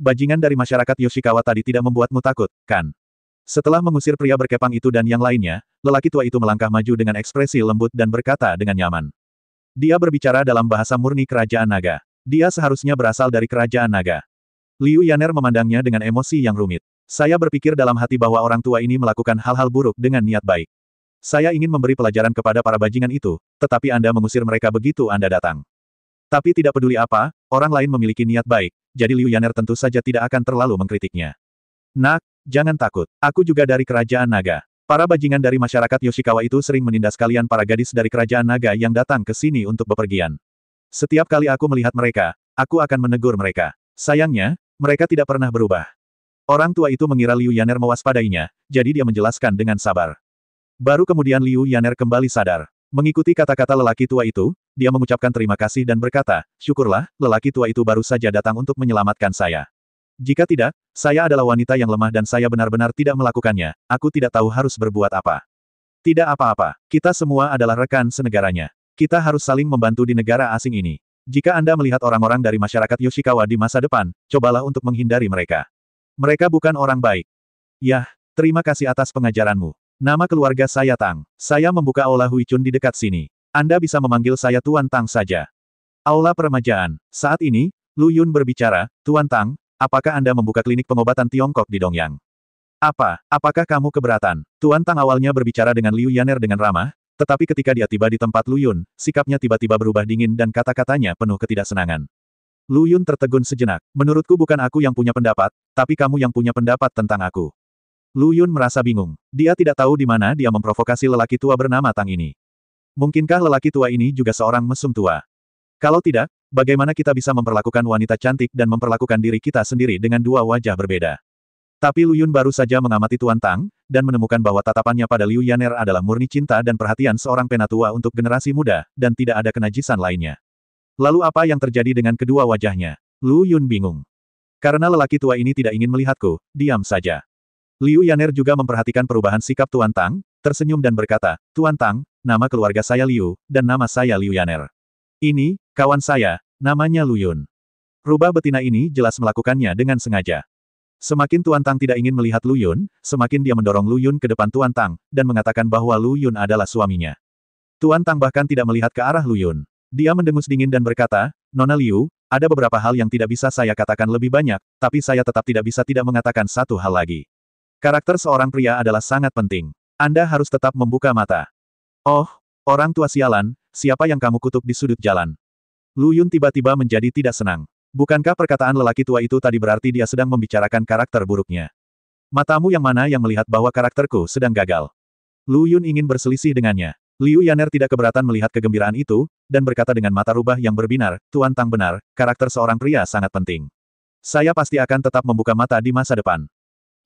bajingan dari masyarakat Yoshikawa tadi tidak membuatmu takut, kan? Setelah mengusir pria berkepang itu dan yang lainnya, lelaki tua itu melangkah maju dengan ekspresi lembut dan berkata dengan nyaman. Dia berbicara dalam bahasa murni Kerajaan Naga. Dia seharusnya berasal dari Kerajaan Naga. Liu Yaner memandangnya dengan emosi yang rumit. Saya berpikir dalam hati bahwa orang tua ini melakukan hal-hal buruk dengan niat baik. Saya ingin memberi pelajaran kepada para bajingan itu, tetapi Anda mengusir mereka begitu Anda datang. Tapi tidak peduli apa, orang lain memiliki niat baik, jadi Liu Yaner tentu saja tidak akan terlalu mengkritiknya. Nak, jangan takut. Aku juga dari Kerajaan Naga. Para bajingan dari masyarakat Yoshikawa itu sering menindas kalian para gadis dari Kerajaan Naga yang datang ke sini untuk bepergian. Setiap kali aku melihat mereka, aku akan menegur mereka. Sayangnya, mereka tidak pernah berubah. Orang tua itu mengira Liu Yaner mewaspadainya, jadi dia menjelaskan dengan sabar. Baru kemudian Liu Yaner kembali sadar. Mengikuti kata-kata lelaki tua itu, dia mengucapkan terima kasih dan berkata, syukurlah, lelaki tua itu baru saja datang untuk menyelamatkan saya. Jika tidak, saya adalah wanita yang lemah dan saya benar-benar tidak melakukannya, aku tidak tahu harus berbuat apa. Tidak apa-apa, kita semua adalah rekan senegaranya. Kita harus saling membantu di negara asing ini. Jika Anda melihat orang-orang dari masyarakat Yoshikawa di masa depan, cobalah untuk menghindari mereka. Mereka bukan orang baik. Yah, terima kasih atas pengajaranmu. Nama keluarga saya Tang. Saya membuka aula Huichun di dekat sini. Anda bisa memanggil saya Tuan Tang saja. Aula peremajaan. Saat ini, Lu Yun berbicara, Tuan Tang, apakah Anda membuka klinik pengobatan Tiongkok di Dongyang? Apakah kamu keberatan? Tuan Tang awalnya berbicara dengan Liu Yaner dengan ramah, tetapi ketika dia tiba di tempat Lu Yun, sikapnya tiba-tiba berubah dingin dan kata-katanya penuh ketidaksenangan. Lu Yun tertegun sejenak. Menurutku bukan aku yang punya pendapat, tapi kamu yang punya pendapat tentang aku. Lu Yun merasa bingung. Dia tidak tahu di mana dia memprovokasi lelaki tua bernama Tang ini. Mungkinkah lelaki tua ini juga seorang mesum tua? Kalau tidak, bagaimana kita bisa memperlakukan wanita cantik dan memperlakukan diri kita sendiri dengan dua wajah berbeda? Tapi Lu Yun baru saja mengamati Tuan Tang, dan menemukan bahwa tatapannya pada Liu Yaner adalah murni cinta dan perhatian seorang penatua untuk generasi muda, dan tidak ada kenajisan lainnya. Lalu apa yang terjadi dengan kedua wajahnya? Lu Yun bingung. Karena lelaki tua ini tidak ingin melihatku, diam saja. Liu Yaner juga memperhatikan perubahan sikap Tuan Tang, tersenyum dan berkata, Tuan Tang, nama keluarga saya Liu, dan nama saya Liu Yaner. Ini, kawan saya, namanya Lu Yun. Rubah betina ini jelas melakukannya dengan sengaja. Semakin Tuan Tang tidak ingin melihat Lu Yun, semakin dia mendorong Lu Yun ke depan Tuan Tang, dan mengatakan bahwa Lu Yun adalah suaminya. Tuan Tang bahkan tidak melihat ke arah Lu Yun. Dia mendengus dingin dan berkata, Nona Liu, ada beberapa hal yang tidak bisa saya katakan lebih banyak, tapi saya tetap tidak bisa tidak mengatakan satu hal lagi. Karakter seorang pria adalah sangat penting. Anda harus tetap membuka mata. Oh, orang tua sialan, siapa yang kamu kutuk di sudut jalan? Lu Yun tiba-tiba menjadi tidak senang. Bukankah perkataan lelaki tua itu tadi berarti dia sedang membicarakan karakter buruknya? Matamu yang mana yang melihat bahwa karakterku sedang gagal? Lu Yun ingin berselisih dengannya. Liu Yaner tidak keberatan melihat kegembiraan itu, dan berkata dengan mata rubah yang berbinar, Tuan Tang benar, karakter seorang pria sangat penting. Saya pasti akan tetap membuka mata di masa depan.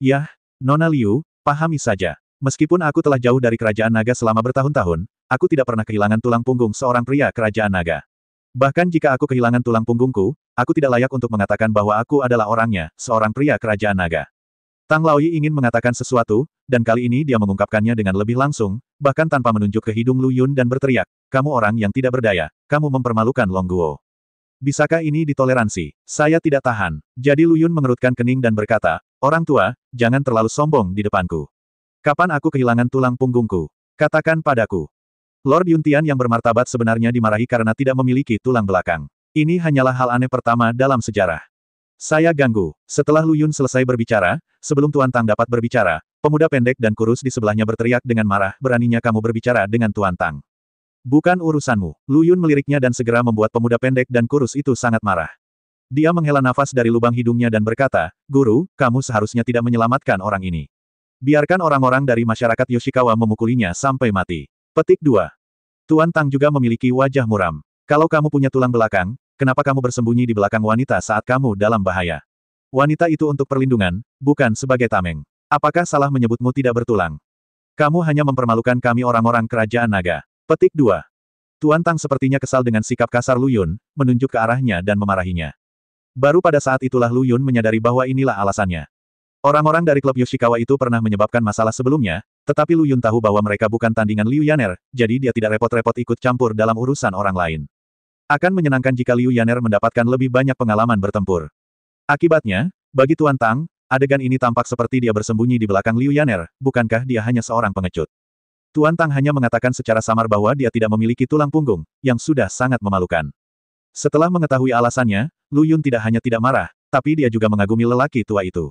Yah, Nona Liu, pahami saja. Meskipun aku telah jauh dari Kerajaan Naga selama bertahun-tahun, aku tidak pernah kehilangan tulang punggung seorang pria Kerajaan Naga. Bahkan jika aku kehilangan tulang punggungku, aku tidak layak untuk mengatakan bahwa aku adalah orangnya, seorang pria Kerajaan Naga. Tang Laoyi ingin mengatakan sesuatu, dan kali ini dia mengungkapkannya dengan lebih langsung, bahkan tanpa menunjuk ke hidung Lu Yun dan berteriak, kamu orang yang tidak berdaya, kamu mempermalukan Long Guo. Bisakah ini ditoleransi? Saya tidak tahan. Jadi Lu Yun mengerutkan kening dan berkata, orang tua, jangan terlalu sombong di depanku. Kapan aku kehilangan tulang punggungku? Katakan padaku. Lord Yuntian yang bermartabat sebenarnya dimarahi karena tidak memiliki tulang belakang. Ini hanyalah hal aneh pertama dalam sejarah. Saya ganggu. Setelah Lu Yun selesai berbicara, sebelum Tuan Tang dapat berbicara, pemuda pendek dan kurus di sebelahnya berteriak dengan marah, beraninya kamu berbicara dengan Tuan Tang. Bukan urusanmu. Lu Yun meliriknya dan segera membuat pemuda pendek dan kurus itu sangat marah. Dia menghela nafas dari lubang hidungnya dan berkata, Guru, kamu seharusnya tidak menyelamatkan orang ini. Biarkan orang-orang dari masyarakat Yoshikawa memukulinya sampai mati. Petik 2. Tuan Tang juga memiliki wajah muram. Kalau kamu punya tulang belakang, kenapa kamu bersembunyi di belakang wanita saat kamu dalam bahaya? Wanita itu untuk perlindungan, bukan sebagai tameng. Apakah salah menyebutmu tidak bertulang? Kamu hanya mempermalukan kami orang-orang Kerajaan Naga. Petik 2. Tuan Tang sepertinya kesal dengan sikap kasar Lu Yun, menunjuk ke arahnya dan memarahinya. Baru pada saat itulah Lu Yun menyadari bahwa inilah alasannya. Orang-orang dari klub Yoshikawa itu pernah menyebabkan masalah sebelumnya, tetapi Lu Yun tahu bahwa mereka bukan tandingan Liu Yaner, jadi dia tidak repot-repot ikut campur dalam urusan orang lain. Akan menyenangkan jika Liu Yaner mendapatkan lebih banyak pengalaman bertempur. Akibatnya, Bagi Tuan Tang, adegan ini tampak seperti dia bersembunyi di belakang Liu Yaner, bukankah dia hanya seorang pengecut? Tuan Tang hanya mengatakan secara samar bahwa dia tidak memiliki tulang punggung, yang sudah sangat memalukan. Setelah mengetahui alasannya, Lu Yun tidak hanya tidak marah, tapi dia juga mengagumi lelaki tua itu.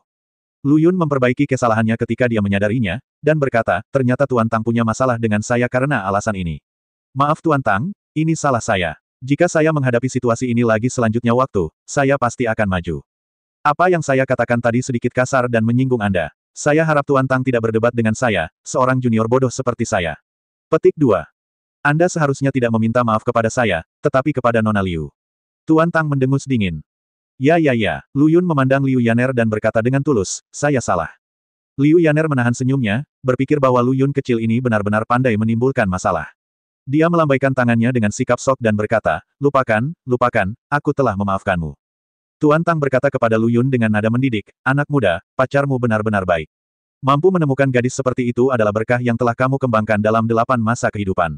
Lu Yun memperbaiki kesalahannya ketika dia menyadarinya, dan berkata, ternyata Tuan Tang punya masalah dengan saya karena alasan ini. Maaf Tuan Tang, ini salah saya. Jika saya menghadapi situasi ini lagi selanjutnya waktu, saya pasti akan maju. Apa yang saya katakan tadi sedikit kasar dan menyinggung Anda. Saya harap Tuan Tang tidak berdebat dengan saya, seorang junior bodoh seperti saya. Petik 2. Anda seharusnya tidak meminta maaf kepada saya, tetapi kepada Nona Liu. Tuan Tang mendengus dingin. Ya. Lu Yun memandang Liu Yaner dan berkata dengan tulus, saya salah. Liu Yaner menahan senyumnya, berpikir bahwa Lu Yun kecil ini benar-benar pandai menimbulkan masalah. Dia melambaikan tangannya dengan sikap sok dan berkata, lupakan, aku telah memaafkanmu. Tuan Tang berkata kepada Lu Yun dengan nada mendidik, anak muda, pacarmu benar-benar baik. Mampu menemukan gadis seperti itu adalah berkah yang telah kamu kembangkan dalam 8 masa kehidupan.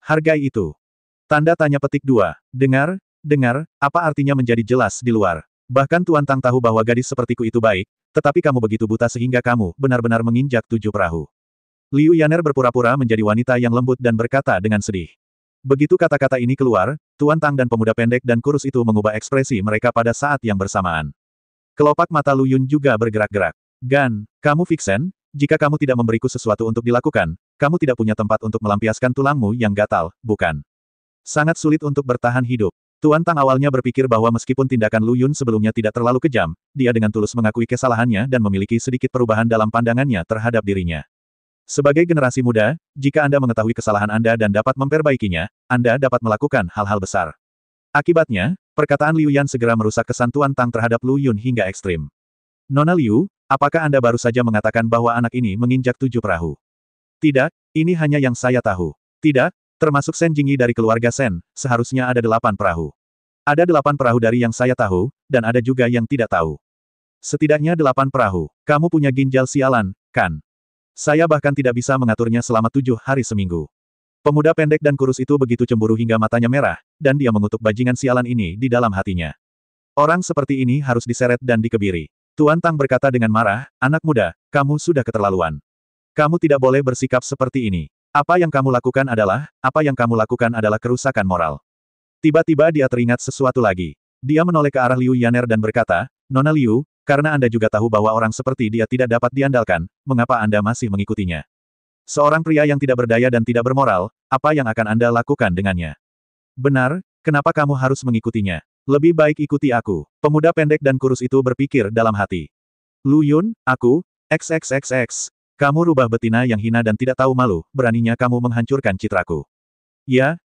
Hargai itu. Tanda tanya petik 2. Dengar, apa artinya menjadi jelas di luar? Bahkan Tuan Tang tahu bahwa gadis sepertiku itu baik, tetapi kamu begitu buta sehingga kamu benar-benar menginjak 7 perahu. Liu Yaner berpura-pura menjadi wanita yang lembut dan berkata dengan sedih. Begitu kata-kata ini keluar, Tuan Tang dan pemuda pendek dan kurus itu mengubah ekspresi mereka pada saat yang bersamaan. Kelopak mata Lu Yun juga bergerak-gerak. Gan, kamu Vixen, jika kamu tidak memberiku sesuatu untuk dilakukan, kamu tidak punya tempat untuk melampiaskan tulangmu yang gatal, bukan? Sangat sulit untuk bertahan hidup. Tuan Tang awalnya berpikir bahwa meskipun tindakan Lu Yun sebelumnya tidak terlalu kejam, dia dengan tulus mengakui kesalahannya dan memiliki sedikit perubahan dalam pandangannya terhadap dirinya. Sebagai generasi muda, jika Anda mengetahui kesalahan Anda dan dapat memperbaikinya, Anda dapat melakukan hal-hal besar. Akibatnya, perkataan Liu Yan segera merusak kesan Tuan Tang terhadap Lu Yun hingga ekstrim. Nona Liu, apakah Anda baru saja mengatakan bahwa anak ini menginjak 7 perahu? Tidak, ini hanya yang saya tahu. Tidak, termasuk Sen Jingyi dari keluarga Sen, seharusnya ada 8 perahu. Ada 8 perahu dari yang saya tahu, dan ada juga yang tidak tahu. Setidaknya 8 perahu. Kamu punya ginjal sialan, kan? Saya bahkan tidak bisa mengaturnya selama 7 hari seminggu. Pemuda pendek dan kurus itu begitu cemburu hingga matanya merah, dan dia mengutuk bajingan sialan ini di dalam hatinya. Orang seperti ini harus diseret dan dikebiri. Tuan Tang berkata dengan marah, anak muda, kamu sudah keterlaluan. Kamu tidak boleh bersikap seperti ini. Apa yang kamu lakukan adalah kerusakan moral. Tiba-tiba dia teringat sesuatu lagi. Dia menoleh ke arah Liu Yaner dan berkata, Nona Liu, karena Anda juga tahu bahwa orang seperti dia tidak dapat diandalkan, mengapa Anda masih mengikutinya? Seorang pria yang tidak berdaya dan tidak bermoral, apa yang akan Anda lakukan dengannya? Benar, kenapa kamu harus mengikutinya? Lebih baik ikuti aku. Pemuda pendek dan kurus itu berpikir dalam hati. Lu Yun, aku, XXXX. Kamu rubah betina yang hina dan tidak tahu malu, beraninya kamu menghancurkan citraku. Ya,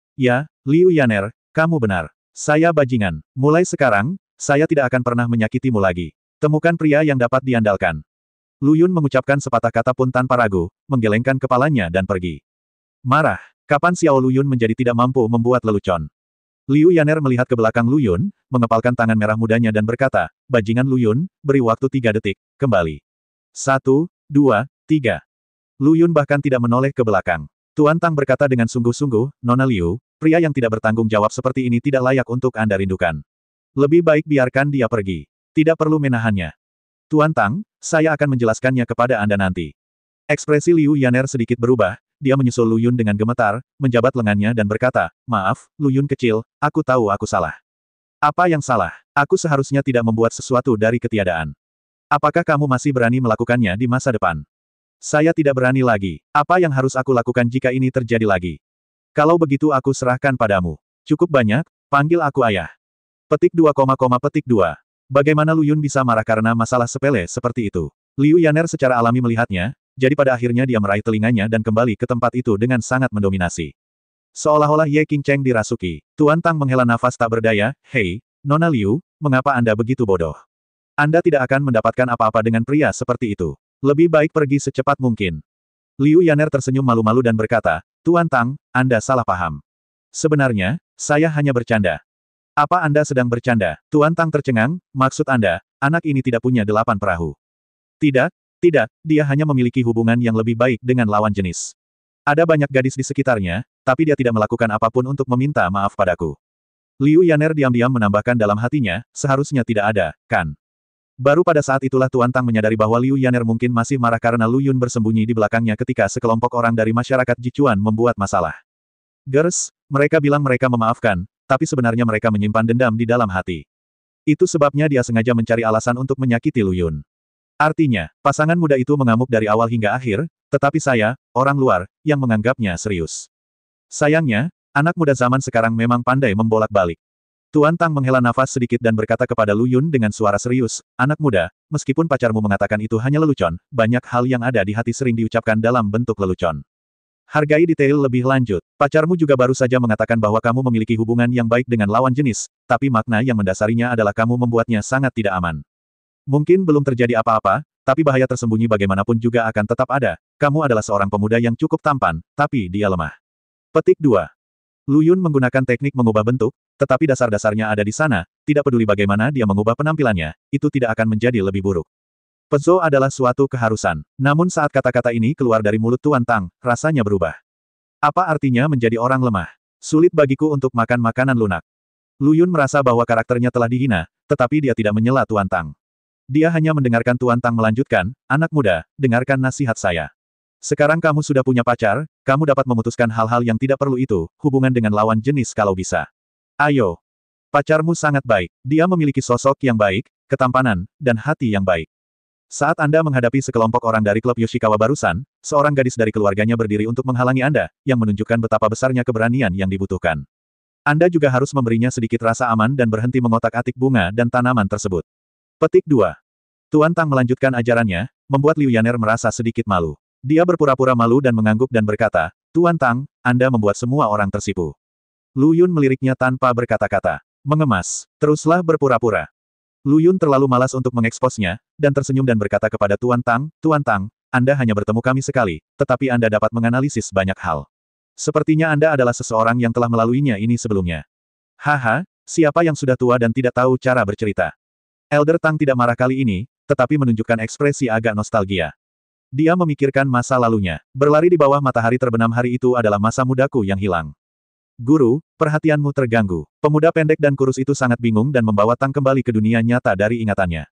Liu Yaner, kamu benar. Saya bajingan. Mulai sekarang, saya tidak akan pernah menyakitimu lagi. Temukan pria yang dapat diandalkan. Lu Yun mengucapkan sepatah kata pun tanpa ragu, menggelengkan kepalanya dan pergi. Marah, kapan Xiao Lu Yun menjadi tidak mampu membuat lelucon? Liu Yaner melihat ke belakang Lu Yun, mengepalkan tangan merah mudanya dan berkata, bajingan Lu Yun, beri waktu 3 detik, kembali. 1, 2, 3. Lu Yun bahkan tidak menoleh ke belakang. Tuan Tang berkata dengan sungguh-sungguh, Nona Liu, pria yang tidak bertanggung jawab seperti ini tidak layak untuk Anda rindukan. Lebih baik biarkan dia pergi. Tidak perlu menahannya. Tuan Tang, saya akan menjelaskannya kepada Anda nanti. Ekspresi Liu Yaner sedikit berubah, dia menyusul Lu Yun dengan gemetar, menjabat lengannya dan berkata, maaf, Lu Yun kecil, aku tahu aku salah. Apa yang salah? Aku seharusnya tidak membuat sesuatu dari ketiadaan. Apakah kamu masih berani melakukannya di masa depan? Saya tidak berani lagi. Apa yang harus aku lakukan jika ini terjadi lagi? Kalau begitu aku serahkan padamu. Cukup banyak, panggil aku ayah. Petik 2, petik 2. Bagaimana Lu Yun bisa marah karena masalah sepele seperti itu? Liu Yaner secara alami melihatnya, jadi pada akhirnya dia meraih telinganya dan kembali ke tempat itu dengan sangat mendominasi. Seolah-olah Ye Qingcheng dirasuki. Tuan Tang menghela nafas tak berdaya, hei, Nona Liu, mengapa Anda begitu bodoh? Anda tidak akan mendapatkan apa-apa dengan pria seperti itu. Lebih baik pergi secepat mungkin. Liu Yaner tersenyum malu-malu dan berkata, Tuan Tang, Anda salah paham. Sebenarnya, saya hanya bercanda. Apa Anda sedang bercanda? Tuan Tang tercengang, maksud Anda, anak ini tidak punya 8 perahu. Tidak, dia hanya memiliki hubungan yang lebih baik dengan lawan jenis. Ada banyak gadis di sekitarnya, tapi dia tidak melakukan apapun untuk meminta maaf padaku. Liu Yaner diam-diam menambahkan dalam hatinya, seharusnya tidak ada, kan? Baru pada saat itulah Tuan Tang menyadari bahwa Liu Yaner mungkin masih marah karena Lu Yun bersembunyi di belakangnya ketika sekelompok orang dari masyarakat Jichuan membuat masalah. Gers, mereka bilang mereka memaafkan, tapi sebenarnya mereka menyimpan dendam di dalam hati. Itu sebabnya dia sengaja mencari alasan untuk menyakiti Lu Yun. Artinya, pasangan muda itu mengamuk dari awal hingga akhir, tetapi saya, orang luar, yang menganggapnya serius. Sayangnya, anak muda zaman sekarang memang pandai membolak-balik. Tuan Tang menghela nafas sedikit dan berkata kepada Lu Yun dengan suara serius, anak muda, meskipun pacarmu mengatakan itu hanya lelucon, banyak hal yang ada di hati sering diucapkan dalam bentuk lelucon. Hargai detail lebih lanjut. Pacarmu juga baru saja mengatakan bahwa kamu memiliki hubungan yang baik dengan lawan jenis, tapi makna yang mendasarinya adalah kamu membuatnya sangat tidak aman. Mungkin belum terjadi apa-apa, tapi bahaya tersembunyi bagaimanapun juga akan tetap ada. Kamu adalah seorang pemuda yang cukup tampan, tapi dia lemah. Petik 2. Lu Yun menggunakan teknik mengubah bentuk, tetapi dasar-dasarnya ada di sana, tidak peduli bagaimana dia mengubah penampilannya, itu tidak akan menjadi lebih buruk. Pezzo adalah suatu keharusan. Namun saat kata-kata ini keluar dari mulut Tuan Tang, rasanya berubah. Apa artinya menjadi orang lemah? Sulit bagiku untuk makan makanan lunak. Lu Yun merasa bahwa karakternya telah dihina, tetapi dia tidak menyela Tuan Tang. Dia hanya mendengarkan Tuan Tang melanjutkan, anak muda, dengarkan nasihat saya. Sekarang kamu sudah punya pacar, kamu dapat memutuskan hal-hal yang tidak perlu itu, hubungan dengan lawan jenis kalau bisa. Ayo. Pacarmu sangat baik, dia memiliki sosok yang baik, ketampanan, dan hati yang baik. Saat Anda menghadapi sekelompok orang dari klub Yoshikawa barusan, seorang gadis dari keluarganya berdiri untuk menghalangi Anda, yang menunjukkan betapa besarnya keberanian yang dibutuhkan. Anda juga harus memberinya sedikit rasa aman dan berhenti mengotak-atik bunga dan tanaman tersebut. Petik 2. Tuan Tang melanjutkan ajarannya, membuat Liu Yaner merasa sedikit malu. Dia berpura-pura malu dan mengangguk dan berkata, Tuan Tang, Anda membuat semua orang tersipu. Lu Yun meliriknya tanpa berkata-kata. Mengemas, teruslah berpura-pura. Lu Yun terlalu malas untuk mengeksposnya, dan tersenyum dan berkata kepada Tuan Tang, Anda hanya bertemu kami sekali, tetapi Anda dapat menganalisis banyak hal. Sepertinya Anda adalah seseorang yang telah melaluinya ini sebelumnya. Haha, siapa yang sudah tua dan tidak tahu cara bercerita? Elder Tang tidak marah kali ini, tetapi menunjukkan ekspresi agak nostalgia. Dia memikirkan masa lalunya. Berlari di bawah matahari terbenam hari itu adalah masa mudaku yang hilang. Guru, perhatianmu terganggu. Pemuda pendek dan kurus itu sangat bingung dan membawa Tang kembali ke dunia nyata dari ingatannya.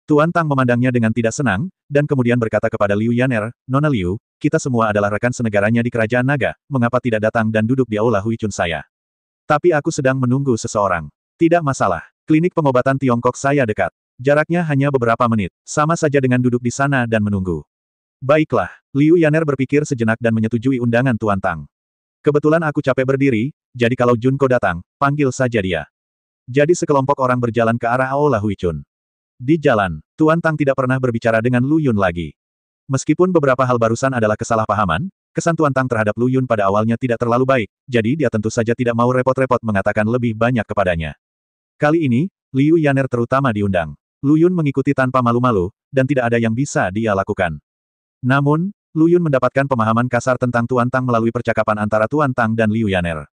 Tuan Tang memandangnya dengan tidak senang, dan kemudian berkata kepada Liu Yaner, Nona Liu, kita semua adalah rekan senegaranya di Kerajaan Naga, mengapa tidak datang dan duduk di aula Huichun saya? Tapi aku sedang menunggu seseorang. Tidak masalah. Klinik pengobatan Tiongkok saya dekat. Jaraknya hanya beberapa menit. Sama saja dengan duduk di sana dan menunggu. Baiklah, Liu Yaner berpikir sejenak dan menyetujui undangan Tuan Tang. Kebetulan aku capek berdiri, jadi kalau Junko datang, panggil saja dia. Jadi sekelompok orang berjalan ke arah aula Huichun. Di jalan, Tuan Tang tidak pernah berbicara dengan Lu Yun lagi. Meskipun beberapa hal barusan adalah kesalahpahaman, kesan Tuan Tang terhadap Lu Yun pada awalnya tidak terlalu baik, jadi dia tentu saja tidak mau repot-repot mengatakan lebih banyak kepadanya. Kali ini, Liu Yaner terutama diundang. Lu Yun mengikuti tanpa malu-malu, dan tidak ada yang bisa dia lakukan. Namun, Lu Yun mendapatkan pemahaman kasar tentang Tuan Tang melalui percakapan antara Tuan Tang dan Liu Yaner.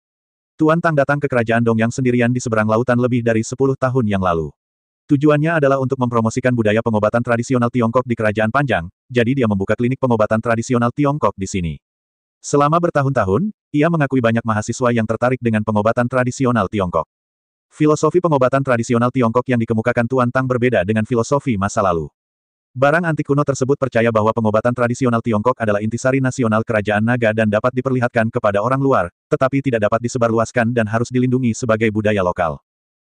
Tuan Tang datang ke kerajaan Dongyang sendirian di seberang lautan lebih dari 10 tahun yang lalu. Tujuannya adalah untuk mempromosikan budaya pengobatan tradisional Tiongkok di Kerajaan Panjang, jadi dia membuka klinik pengobatan tradisional Tiongkok di sini. Selama bertahun-tahun, ia mengakui banyak mahasiswa yang tertarik dengan pengobatan tradisional Tiongkok. Filosofi pengobatan tradisional Tiongkok yang dikemukakan Tuan Tang berbeda dengan filosofi masa lalu. Barang antik kuno tersebut percaya bahwa pengobatan tradisional Tiongkok adalah intisari nasional Kerajaan Naga dan dapat diperlihatkan kepada orang luar, tetapi tidak dapat disebarluaskan dan harus dilindungi sebagai budaya lokal.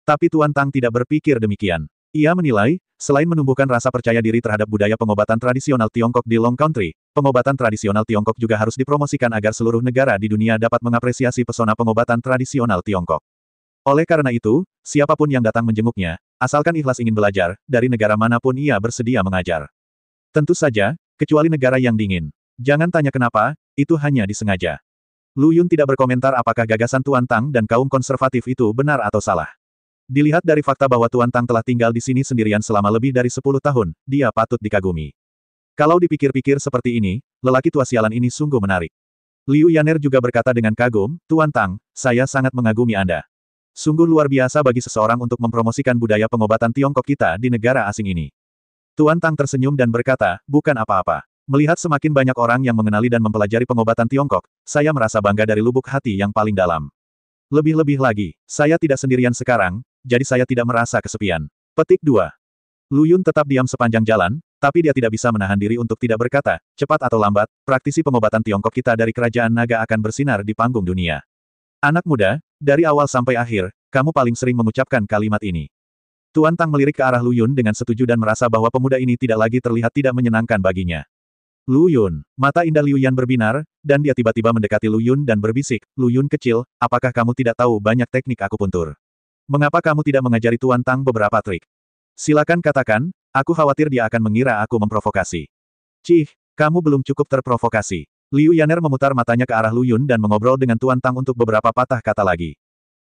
Tapi Tuan Tang tidak berpikir demikian. Ia menilai, selain menumbuhkan rasa percaya diri terhadap budaya pengobatan tradisional Tiongkok di Long Country, pengobatan tradisional Tiongkok juga harus dipromosikan agar seluruh negara di dunia dapat mengapresiasi pesona pengobatan tradisional Tiongkok. Oleh karena itu, siapapun yang datang menjenguknya, asalkan ikhlas ingin belajar, dari negara manapun ia bersedia mengajar. Tentu saja, kecuali negara yang dingin. Jangan tanya kenapa, itu hanya disengaja. Lu Yun tidak berkomentar apakah gagasan Tuan Tang dan kaum konservatif itu benar atau salah. Dilihat dari fakta bahwa Tuan Tang telah tinggal di sini sendirian selama lebih dari 10 tahun, dia patut dikagumi. Kalau dipikir-pikir seperti ini, lelaki tua sialan ini sungguh menarik. Liu Yaner juga berkata dengan kagum, Tuan Tang, saya sangat mengagumi Anda. Sungguh luar biasa bagi seseorang untuk mempromosikan budaya pengobatan Tiongkok kita di negara asing ini. Tuan Tang tersenyum dan berkata, bukan apa-apa. Melihat semakin banyak orang yang mengenali dan mempelajari pengobatan Tiongkok, saya merasa bangga dari lubuk hati yang paling dalam. Lebih-lebih lagi, saya tidak sendirian sekarang, jadi saya tidak merasa kesepian. Petik 2. Lu Yun tetap diam sepanjang jalan, tapi dia tidak bisa menahan diri untuk tidak berkata, cepat atau lambat, praktisi pengobatan Tiongkok kita dari Kerajaan Naga akan bersinar di panggung dunia. Anak muda, dari awal sampai akhir, kamu paling sering mengucapkan kalimat ini. Tuan Tang melirik ke arah Lu Yun dengan setuju dan merasa bahwa pemuda ini tidak lagi terlihat tidak menyenangkan baginya. Lu Yun, mata indah Liu Yan berbinar, dan dia tiba-tiba mendekati Lu Yun dan berbisik, Lu Yun kecil, apakah kamu tidak tahu banyak teknik akupuntur? Mengapa kamu tidak mengajari Tuan Tang beberapa trik? Silakan katakan, aku khawatir dia akan mengira aku memprovokasi. Cih, kamu belum cukup terprovokasi. Liu Yaner memutar matanya ke arah Lu Yun dan mengobrol dengan Tuan Tang untuk beberapa patah kata lagi.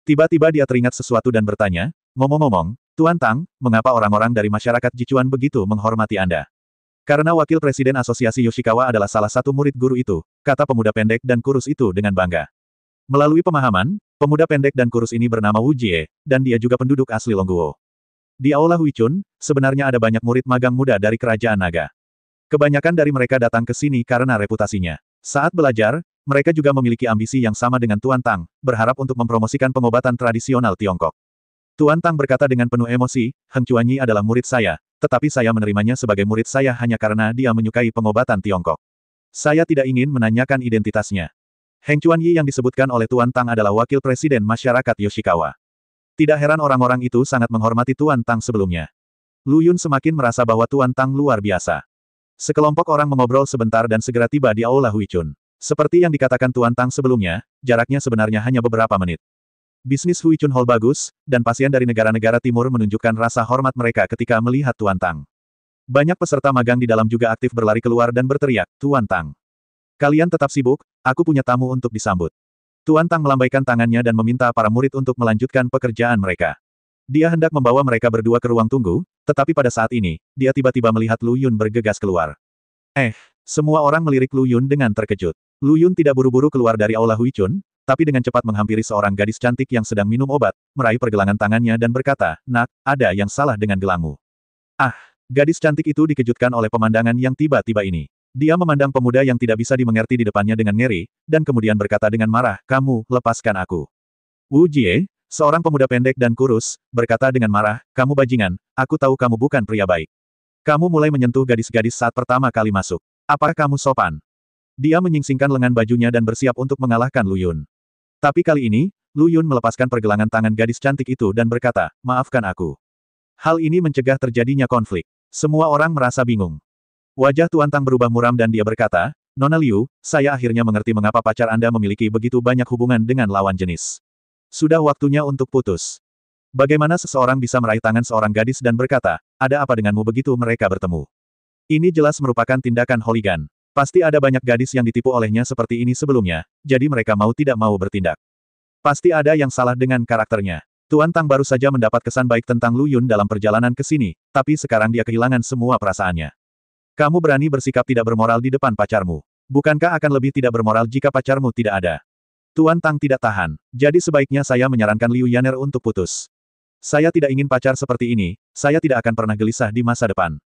Tiba-tiba dia teringat sesuatu dan bertanya, ngomong-ngomong, Tuan Tang, mengapa orang-orang dari masyarakat Jichuan begitu menghormati Anda? Karena wakil presiden asosiasi Yoshikawa adalah salah satu murid guru itu, kata pemuda pendek dan kurus itu dengan bangga. Melalui pemahaman, pemuda pendek dan kurus ini bernama Wu Jie, dan dia juga penduduk asli Longguo. Di Aula Huichun, sebenarnya ada banyak murid magang muda dari Kerajaan Naga. Kebanyakan dari mereka datang ke sini karena reputasinya. Saat belajar, mereka juga memiliki ambisi yang sama dengan Tuan Tang, berharap untuk mempromosikan pengobatan tradisional Tiongkok. Tuan Tang berkata dengan penuh emosi, Heng Chuanyi adalah murid saya, tetapi saya menerimanya sebagai murid saya hanya karena dia menyukai pengobatan Tiongkok. Saya tidak ingin menanyakan identitasnya. Heng Chuanyi yang disebutkan oleh Tuan Tang adalah wakil presiden masyarakat Yoshikawa. Tidak heran orang-orang itu sangat menghormati Tuan Tang sebelumnya. Lu Yun semakin merasa bahwa Tuan Tang luar biasa. Sekelompok orang mengobrol sebentar dan segera tiba di Aula Huichun. Seperti yang dikatakan Tuan Tang sebelumnya, jaraknya sebenarnya hanya beberapa menit. Bisnis Huichun Hall bagus, dan pasien dari negara-negara timur menunjukkan rasa hormat mereka ketika melihat Tuan Tang. Banyak peserta magang di dalam juga aktif berlari keluar dan berteriak, Tuan Tang. Kalian tetap sibuk, aku punya tamu untuk disambut. Tuan Tang melambaikan tangannya dan meminta para murid untuk melanjutkan pekerjaan mereka. Dia hendak membawa mereka berdua ke ruang tunggu, tetapi pada saat ini, dia tiba-tiba melihat Lu Yun bergegas keluar. Semua orang melirik Lu Yun dengan terkejut. Lu Yun tidak buru-buru keluar dari Aula Huichun, tapi dengan cepat menghampiri seorang gadis cantik yang sedang minum obat, meraih pergelangan tangannya dan berkata, Nak, ada yang salah dengan gelangmu. Gadis cantik itu dikejutkan oleh pemandangan yang tiba-tiba ini. Dia memandang pemuda yang tidak bisa dimengerti di depannya dengan ngeri, dan kemudian berkata dengan marah, kamu, lepaskan aku. Wu Jie, seorang pemuda pendek dan kurus, berkata dengan marah, kamu bajingan, aku tahu kamu bukan pria baik. Kamu mulai menyentuh gadis-gadis saat pertama kali masuk. Apakah kamu sopan? Dia menyingsingkan lengan bajunya dan bersiap untuk mengalahkan Lu Yun. Tapi kali ini, Lu Yun melepaskan pergelangan tangan gadis cantik itu dan berkata, maafkan aku. Hal ini mencegah terjadinya konflik. Semua orang merasa bingung. Wajah Tuan Tang berubah muram dan dia berkata, Nona Liu, saya akhirnya mengerti mengapa pacar Anda memiliki begitu banyak hubungan dengan lawan jenis. Sudah waktunya untuk putus. Bagaimana seseorang bisa meraih tangan seorang gadis dan berkata, ada apa denganmu begitu mereka bertemu? Ini jelas merupakan tindakan hooligan. Pasti ada banyak gadis yang ditipu olehnya seperti ini sebelumnya, jadi mereka mau tidak mau bertindak. Pasti ada yang salah dengan karakternya. Tuan Tang baru saja mendapat kesan baik tentang Lu Yun dalam perjalanan ke sini, tapi sekarang dia kehilangan semua perasaannya. Kamu berani bersikap tidak bermoral di depan pacarmu. Bukankah akan lebih tidak bermoral jika pacarmu tidak ada? Tuan Tang tidak tahan. Jadi sebaiknya saya menyarankan Liu Yaner untuk putus. Saya tidak ingin pacar seperti ini, saya tidak akan pernah gelisah di masa depan.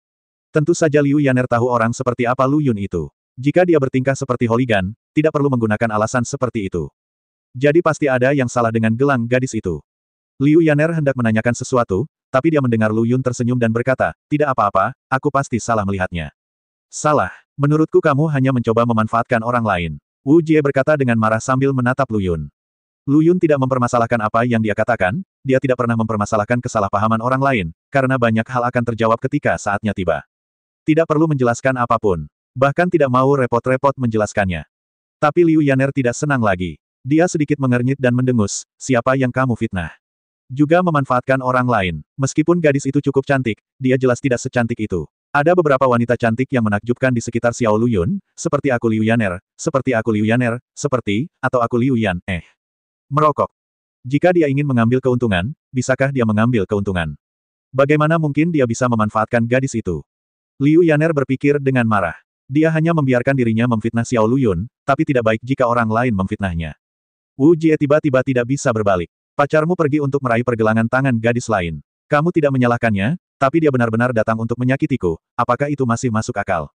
Tentu saja Liu Yaner tahu orang seperti apa Lu Yun itu. Jika dia bertingkah seperti hooligan, tidak perlu menggunakan alasan seperti itu. Jadi pasti ada yang salah dengan gelang gadis itu. Liu Yaner hendak menanyakan sesuatu, tapi dia mendengar Lu Yun tersenyum dan berkata, tidak apa-apa, aku pasti salah melihatnya. Salah, menurutku kamu hanya mencoba memanfaatkan orang lain. Wu Jie berkata dengan marah sambil menatap Lu Yun. Lu Yun tidak mempermasalahkan apa yang dia katakan, dia tidak pernah mempermasalahkan kesalahpahaman orang lain, karena banyak hal akan terjawab ketika saatnya tiba. Tidak perlu menjelaskan apapun. Bahkan tidak mau repot-repot menjelaskannya. Tapi Liu Yaner tidak senang lagi. Dia sedikit mengernyit dan mendengus, siapa yang kamu fitnah? Juga memanfaatkan orang lain. Meskipun gadis itu cukup cantik, dia jelas tidak secantik itu. Ada beberapa wanita cantik yang menakjubkan di sekitar Xiao Lu Yun, seperti aku Liu Yaner, seperti aku Liu Yaner, seperti, atau aku Liu Yan, merokok. Jika dia ingin mengambil keuntungan, bisakah dia mengambil keuntungan? Bagaimana mungkin dia bisa memanfaatkan gadis itu? Liu Yaner berpikir dengan marah. Dia hanya membiarkan dirinya memfitnah Xiao Lu Yun, tapi tidak baik jika orang lain memfitnahnya. Wu Jie tiba-tiba tidak bisa berbalik. Pacarmu pergi untuk meraih pergelangan tangan gadis lain. Kamu tidak menyalahkannya, tapi dia benar-benar datang untuk menyakitiku, apakah itu masih masuk akal?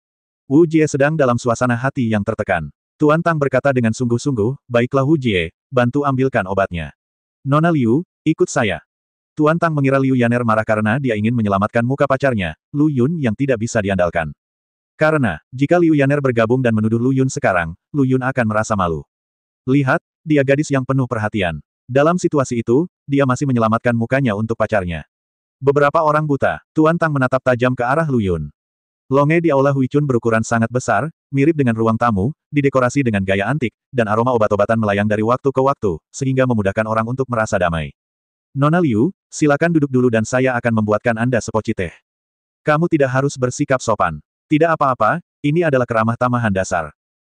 Wu Jie sedang dalam suasana hati yang tertekan. Tuan Tang berkata dengan sungguh-sungguh, baiklah Wu Jie, bantu ambilkan obatnya. Nona Liu, ikut saya. Tuan Tang mengira Liu Yaner marah karena dia ingin menyelamatkan muka pacarnya, Lu Yun yang tidak bisa diandalkan. Karena, jika Liu Yaner bergabung dan menuduh Lu Yun sekarang, Lu Yun akan merasa malu. Lihat, dia gadis yang penuh perhatian. Dalam situasi itu, dia masih menyelamatkan mukanya untuk pacarnya. Beberapa orang buta, Tuan Tang menatap tajam ke arah Lu Yun. Longe di Aula Huichun berukuran sangat besar, mirip dengan ruang tamu, didekorasi dengan gaya antik, dan aroma obat-obatan melayang dari waktu ke waktu, sehingga memudahkan orang untuk merasa damai. Nona Liu, silakan duduk dulu dan saya akan membuatkan Anda sepoci teh. Kamu tidak harus bersikap sopan. Tidak apa-apa, ini adalah keramah tamahan dasar.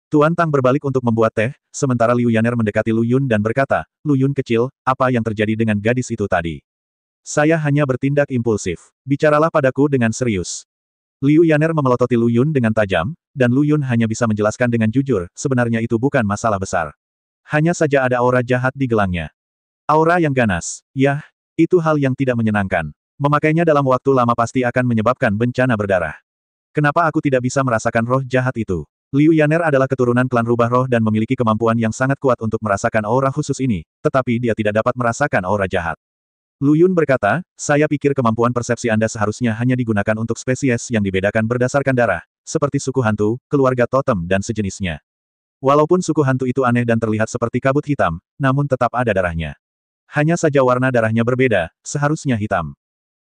Tuan Tang berbalik untuk membuat teh, sementara Liu Yaner mendekati Lu Yun dan berkata, Lu Yun kecil, apa yang terjadi dengan gadis itu tadi? Saya hanya bertindak impulsif. Bicaralah padaku dengan serius. Liu Yaner memelototi Lu Yun dengan tajam, dan Lu Yun hanya bisa menjelaskan dengan jujur, sebenarnya itu bukan masalah besar. Hanya saja ada aura jahat di gelangnya. Aura yang ganas. Yah, itu hal yang tidak menyenangkan. Memakainya dalam waktu lama pasti akan menyebabkan bencana berdarah. Kenapa aku tidak bisa merasakan roh jahat itu? Liu Yaner adalah keturunan klan rubah roh dan memiliki kemampuan yang sangat kuat untuk merasakan aura khusus ini, tetapi dia tidak dapat merasakan aura jahat. Lu Yun berkata, saya pikir kemampuan persepsi Anda seharusnya hanya digunakan untuk spesies yang dibedakan berdasarkan darah, seperti suku hantu, keluarga totem dan sejenisnya. Walaupun suku hantu itu aneh dan terlihat seperti kabut hitam, namun tetap ada darahnya. Hanya saja warna darahnya berbeda, seharusnya hitam.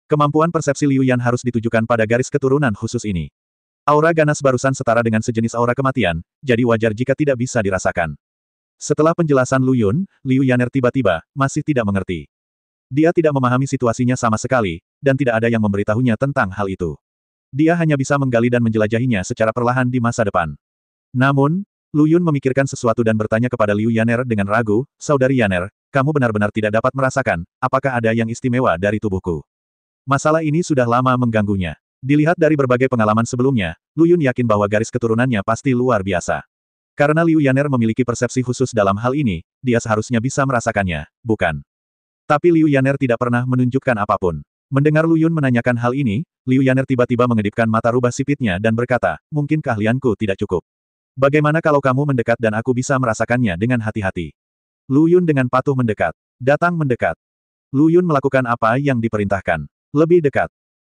Kemampuan persepsi Liu Yan harus ditujukan pada garis keturunan khusus ini. Aura ganas barusan setara dengan sejenis aura kematian, jadi wajar jika tidak bisa dirasakan. Setelah penjelasan Lu Yun, Liu Yaner tiba-tiba, masih tidak mengerti. Dia tidak memahami situasinya sama sekali, dan tidak ada yang memberitahunya tentang hal itu. Dia hanya bisa menggali dan menjelajahinya secara perlahan di masa depan. Namun, Lu Yun memikirkan sesuatu dan bertanya kepada Liu Yaner dengan ragu, Saudari Yaner, kamu benar-benar tidak dapat merasakan, apakah ada yang istimewa dari tubuhku? Masalah ini sudah lama mengganggunya. Dilihat dari berbagai pengalaman sebelumnya, Lu Yun yakin bahwa garis keturunannya pasti luar biasa. Karena Liu Yaner memiliki persepsi khusus dalam hal ini, dia seharusnya bisa merasakannya, bukan? Tapi Liu Yaner tidak pernah menunjukkan apapun. Mendengar Lu Yun menanyakan hal ini, Liu Yaner tiba-tiba mengedipkan mata rubah sipitnya dan berkata, mungkin keahlianku tidak cukup. Bagaimana kalau kamu mendekat dan aku bisa merasakannya dengan hati-hati? Lu Yun dengan patuh mendekat. Datang mendekat. Lu Yun melakukan apa yang diperintahkan. Lebih dekat.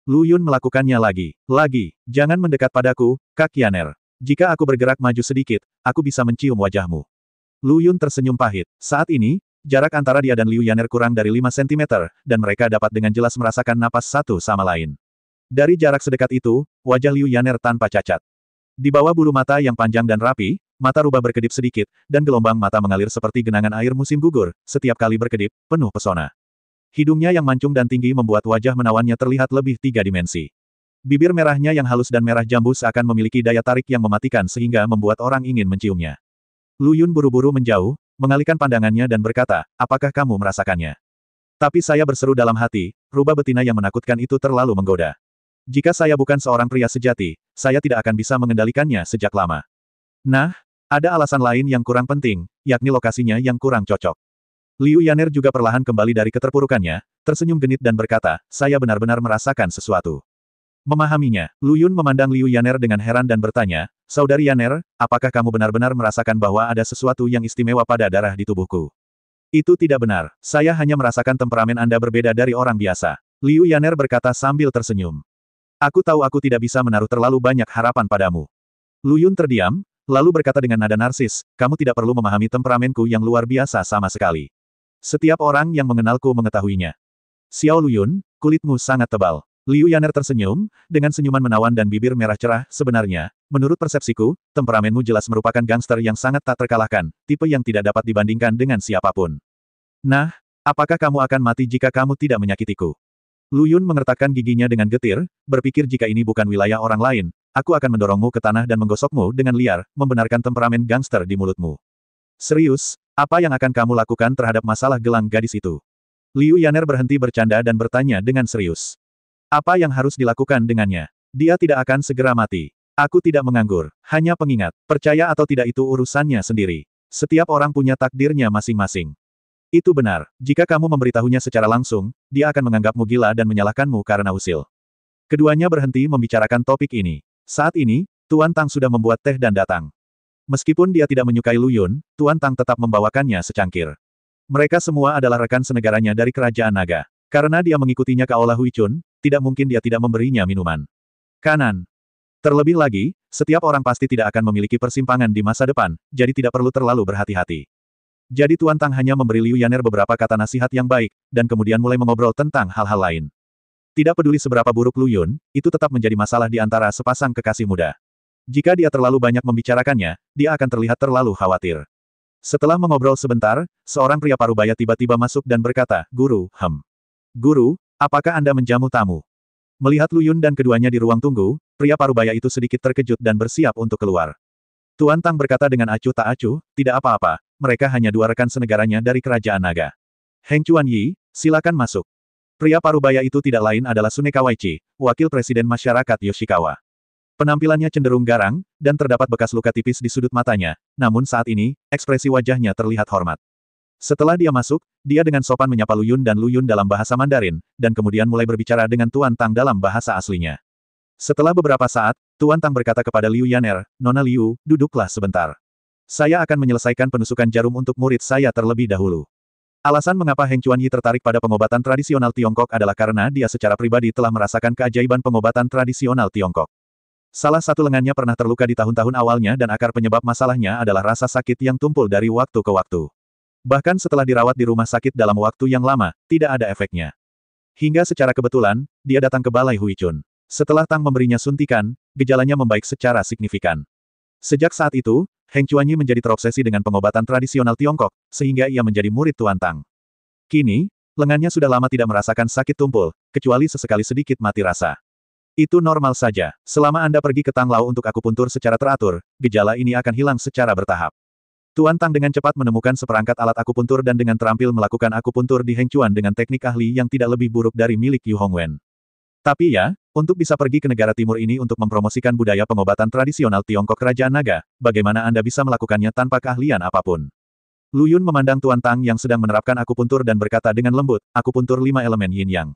Lu Yun melakukannya lagi. Lagi. Jangan mendekat padaku, Kak Yaner. Jika aku bergerak maju sedikit, aku bisa mencium wajahmu. Lu Yun tersenyum pahit. Saat ini, jarak antara dia dan Liu Yaner kurang dari 5 cm, dan mereka dapat dengan jelas merasakan napas satu sama lain. Dari jarak sedekat itu, wajah Liu Yaner tanpa cacat. Di bawah bulu mata yang panjang dan rapi, mata rubah berkedip sedikit, dan gelombang mata mengalir seperti genangan air musim gugur, setiap kali berkedip, penuh pesona. Hidungnya yang mancung dan tinggi membuat wajah menawannya terlihat lebih 3 dimensi. Bibir merahnya yang halus dan merah jambu seakan memiliki daya tarik yang mematikan sehingga membuat orang ingin menciumnya. Lu Yun buru-buru menjauh, mengalihkan pandangannya dan berkata, apakah kamu merasakannya? Tapi saya berseru dalam hati, rubah betina yang menakutkan itu terlalu menggoda. Jika saya bukan seorang pria sejati, saya tidak akan bisa mengendalikannya sejak lama. Nah, ada alasan lain yang kurang penting, yakni lokasinya yang kurang cocok. Liu Yaner juga perlahan kembali dari keterpurukannya, tersenyum genit dan berkata, saya benar-benar merasakan sesuatu. Memahaminya, Lu Yun memandang Liu Yaner dengan heran dan bertanya, Saudari Yaner, apakah kamu benar-benar merasakan bahwa ada sesuatu yang istimewa pada darah di tubuhku? Itu tidak benar, saya hanya merasakan temperamen Anda berbeda dari orang biasa. Liu Yaner berkata sambil tersenyum. Aku tahu aku tidak bisa menaruh terlalu banyak harapan padamu. Lu Yun terdiam, lalu berkata dengan nada narsis, kamu tidak perlu memahami temperamenku yang luar biasa sama sekali. Setiap orang yang mengenalku mengetahuinya. Xiao Lu Yun, kulitmu sangat tebal. Liu Yaner tersenyum, dengan senyuman menawan dan bibir merah cerah, sebenarnya, menurut persepsiku, temperamenmu jelas merupakan gangster yang sangat tak terkalahkan, tipe yang tidak dapat dibandingkan dengan siapapun. Nah, apakah kamu akan mati jika kamu tidak menyakitiku? Lu Yun mengertakkan giginya dengan getir, berpikir jika ini bukan wilayah orang lain, aku akan mendorongmu ke tanah dan menggosokmu dengan liar, membenarkan temperamen gangster di mulutmu. Serius, apa yang akan kamu lakukan terhadap masalah gelang gadis itu? Liu Yaner berhenti bercanda dan bertanya dengan serius. Apa yang harus dilakukan dengannya? Dia tidak akan segera mati. Aku tidak menganggur, hanya pengingat. Percaya atau tidak itu urusannya sendiri. Setiap orang punya takdirnya masing-masing. Itu benar, jika kamu memberitahunya secara langsung, dia akan menganggapmu gila dan menyalahkanmu karena usil. Keduanya berhenti membicarakan topik ini. Saat ini, Tuan Tang sudah membuat teh dan datang. Meskipun dia tidak menyukai Lu Yun, Tuan Tang tetap membawakannya secangkir. Mereka semua adalah rekan senegaranya dari Kerajaan Naga. Karena dia mengikutinya ke Aula Huichun, tidak mungkin dia tidak memberinya minuman. Kanan. Terlebih lagi, setiap orang pasti tidak akan memiliki persimpangan di masa depan, jadi tidak perlu terlalu berhati-hati. Jadi Tuan Tang hanya memberi Liu Yaner beberapa kata nasihat yang baik, dan kemudian mulai mengobrol tentang hal-hal lain. Tidak peduli seberapa buruk Lu Yun, itu tetap menjadi masalah di antara sepasang kekasih muda. Jika dia terlalu banyak membicarakannya, dia akan terlihat terlalu khawatir. Setelah mengobrol sebentar, seorang pria parubaya tiba-tiba masuk dan berkata, Guru, Guru, apakah Anda menjamu tamu? Melihat Lu Yun dan keduanya di ruang tunggu, pria parubaya itu sedikit terkejut dan bersiap untuk keluar. Tuan Tang berkata dengan acuh tak acuh, tidak apa-apa, mereka hanya dua rekan senegaranya dari Kerajaan Naga. Heng Chuan Yi, silakan masuk. Pria parubaya itu tidak lain adalah Sunekawaichi, wakil presiden masyarakat Yoshikawa. Penampilannya cenderung garang, dan terdapat bekas luka tipis di sudut matanya, namun saat ini, ekspresi wajahnya terlihat hormat. Setelah dia masuk, dia dengan sopan menyapa Lu Yun dan Lu Yun dalam bahasa Mandarin, dan kemudian mulai berbicara dengan Tuan Tang dalam bahasa aslinya. Setelah beberapa saat, Tuan Tang berkata kepada Liu Yaner, Nona Liu, duduklah sebentar. Saya akan menyelesaikan penusukan jarum untuk murid saya terlebih dahulu. Alasan mengapa Heng Chuan Yi tertarik pada pengobatan tradisional Tiongkok adalah karena dia secara pribadi telah merasakan keajaiban pengobatan tradisional Tiongkok. Salah satu lengannya pernah terluka di tahun-tahun awalnya dan akar penyebab masalahnya adalah rasa sakit yang tumpul dari waktu ke waktu. Bahkan setelah dirawat di rumah sakit dalam waktu yang lama, tidak ada efeknya. Hingga secara kebetulan, dia datang ke Balai Huichun. Setelah Tang memberinya suntikan, gejalanya membaik secara signifikan. Sejak saat itu, Heng Chuan Yi menjadi terobsesi dengan pengobatan tradisional Tiongkok, sehingga ia menjadi murid Tuan Tang. Kini, lengannya sudah lama tidak merasakan sakit tumpul, kecuali sesekali sedikit mati rasa. Itu normal saja. Selama Anda pergi ke Tang Lao untuk akupuntur secara teratur, gejala ini akan hilang secara bertahap. Tuan Tang dengan cepat menemukan seperangkat alat akupuntur dan dengan terampil melakukan akupuntur di Heng Chuan dengan teknik ahli yang tidak lebih buruk dari milik Yu Hongwen. Tapi ya, untuk bisa pergi ke negara timur ini untuk mempromosikan budaya pengobatan tradisional Tiongkok Kerajaan Naga, bagaimana Anda bisa melakukannya tanpa keahlian apapun? Lu Yun memandang Tuan Tang yang sedang menerapkan akupuntur dan berkata dengan lembut, akupuntur 5 elemen yin yang.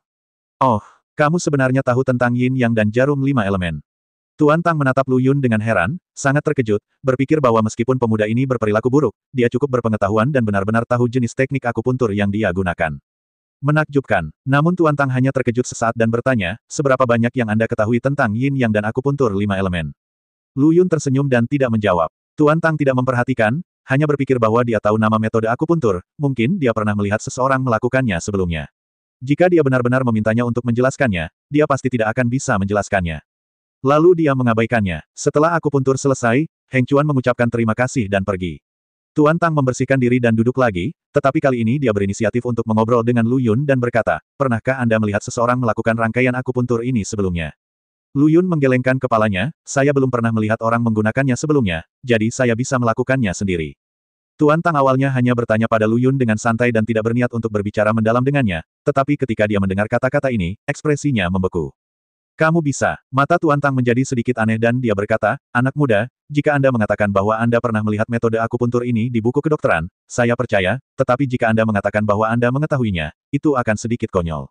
Oh, kamu sebenarnya tahu tentang yin yang dan jarum 5 elemen. Tuan Tang menatap Lu Yun dengan heran, sangat terkejut, berpikir bahwa meskipun pemuda ini berperilaku buruk, dia cukup berpengetahuan dan benar-benar tahu jenis teknik akupuntur yang dia gunakan. Menakjubkan. Namun Tuan Tang hanya terkejut sesaat dan bertanya, seberapa banyak yang Anda ketahui tentang yin yang dan akupuntur 5 elemen? Lu Yun tersenyum dan tidak menjawab. Tuan Tang tidak memperhatikan, hanya berpikir bahwa dia tahu nama metode akupuntur, mungkin dia pernah melihat seseorang melakukannya sebelumnya. Jika dia benar-benar memintanya untuk menjelaskannya, dia pasti tidak akan bisa menjelaskannya. Lalu dia mengabaikannya. Setelah akupuntur selesai, Heng Chuan mengucapkan terima kasih dan pergi. Tuan Tang membersihkan diri dan duduk lagi, tetapi kali ini dia berinisiatif untuk mengobrol dengan Lu Yun dan berkata, pernahkah Anda melihat seseorang melakukan rangkaian akupuntur ini sebelumnya? Lu Yun menggelengkan kepalanya, saya belum pernah melihat orang menggunakannya sebelumnya, jadi saya bisa melakukannya sendiri. Tuan Tang awalnya hanya bertanya pada Lu Yun dengan santai dan tidak berniat untuk berbicara mendalam dengannya, tetapi ketika dia mendengar kata-kata ini, ekspresinya membeku. Kamu bisa. Mata Tuan Tang menjadi sedikit aneh dan dia berkata, anak muda, jika Anda mengatakan bahwa Anda pernah melihat metode akupuntur ini di buku kedokteran, saya percaya, tetapi jika Anda mengatakan bahwa Anda mengetahuinya, itu akan sedikit konyol.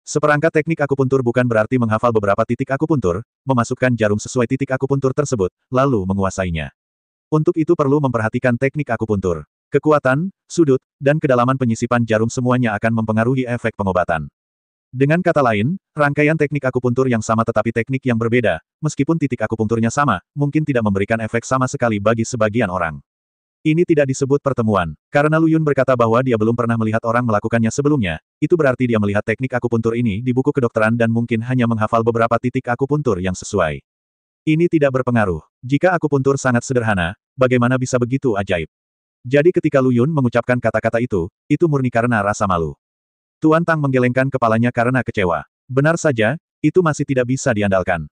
Seperangkat teknik akupuntur bukan berarti menghafal beberapa titik akupuntur, memasukkan jarum sesuai titik akupuntur tersebut, lalu menguasainya. Untuk itu perlu memperhatikan teknik akupuntur. Kekuatan, sudut, dan kedalaman penyisipan jarum semuanya akan mempengaruhi efek pengobatan. Dengan kata lain, rangkaian teknik akupuntur yang sama tetapi teknik yang berbeda, meskipun titik akupunturnya sama, mungkin tidak memberikan efek sama sekali bagi sebagian orang. Ini tidak disebut pertemuan. Karena Lu Yun berkata bahwa dia belum pernah melihat orang melakukannya sebelumnya, itu berarti dia melihat teknik akupuntur ini di buku kedokteran dan mungkin hanya menghafal beberapa titik akupuntur yang sesuai. Ini tidak berpengaruh. Jika akupuntur sangat sederhana, bagaimana bisa begitu ajaib? Jadi ketika Lu Yun mengucapkan kata-kata itu murni karena rasa malu. Tuan Tang menggelengkan kepalanya karena kecewa. Benar saja, itu masih tidak bisa diandalkan.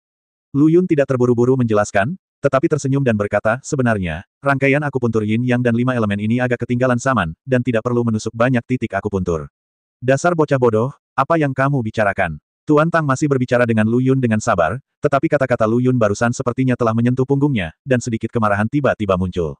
Lu Yun tidak terburu-buru menjelaskan, tetapi tersenyum dan berkata, sebenarnya, rangkaian akupuntur yin yang dan 5 elemen ini agak ketinggalan zaman, dan tidak perlu menusuk banyak titik akupuntur. Dasar bocah bodoh, apa yang kamu bicarakan? Tuan Tang masih berbicara dengan Lu Yun dengan sabar, tetapi kata-kata Lu Yun barusan sepertinya telah menyentuh punggungnya, dan sedikit kemarahan tiba-tiba muncul.